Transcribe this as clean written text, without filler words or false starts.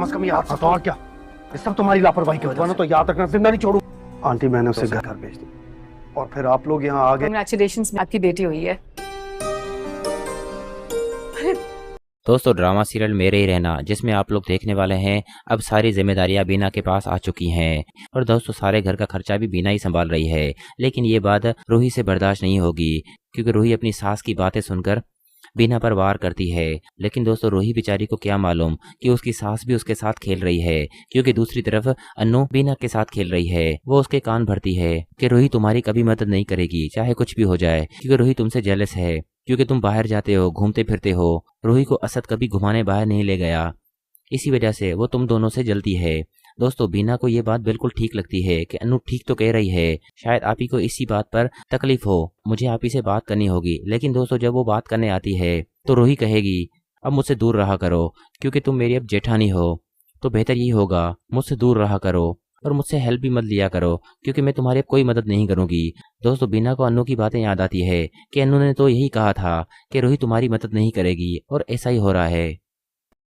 कम से कम ये हाथ तो और क्या, ये सब तुम्हारी लापरवाही की वजह से। तो याद रखना जिंदा नहीं छोड़ू। आंटी मैंने उसे घर भेज दी और फिर आप लोग यहाँ आ गए। कांग्रेचुलेशंस, आपकी बेटी हुई है। दोस्तों ड्रामा सीरियल मेरे ही रहना, जिसमें आप लोग देखने वाले हैं अब सारी जिम्मेदारियां बीना के पास आ चुकी हैं और दोस्तों सारे घर का खर्चा भी बीना ही संभाल रही है। लेकिन ये बात रूही से बर्दाश्त नहीं होगी क्योंकि रूही अपनी सास की बातें सुनकर बीना पर वार करती है। लेकिन दोस्तों रूही बेचारी को क्या मालूम कि उसकी सास भी उसके साथ खेल रही है, क्योंकि दूसरी तरफ अन्नू बीना के साथ खेल रही है। वो उसके कान भरती है कि रूही तुम्हारी कभी मदद नहीं करेगी चाहे कुछ भी हो जाए, क्योंकि रूही तुमसे जेलस है, क्योंकि तुम बाहर जाते हो, घूमते फिरते हो। रूही को असद कभी घुमाने बाहर नहीं ले गया, इसी वजह से वो तुम दोनों से जलती है। दोस्तों बीना को ये बात बिल्कुल ठीक लगती है कि अनु ठीक तो कह रही है, शायद आप ही को इसी बात पर तकलीफ हो, मुझे आप ही से बात करनी होगी। लेकिन दोस्तों जब वो बात करने आती है तो रूही कहेगी अब मुझसे दूर रहा करो, क्योंकि तुम मेरी अब जेठानी हो, तो बेहतर यही होगा मुझसे दूर रहा करो और मुझसे हेल्प भी मत लिया करो, क्योंकि मैं तुम्हारी अब कोई मदद नहीं करूंगी। दोस्तों बीना को अन्नू की बातें याद आती है कि अन्नू ने तो यही कहा था कि रूही तुम्हारी मदद नहीं करेगी और ऐसा ही हो रहा है।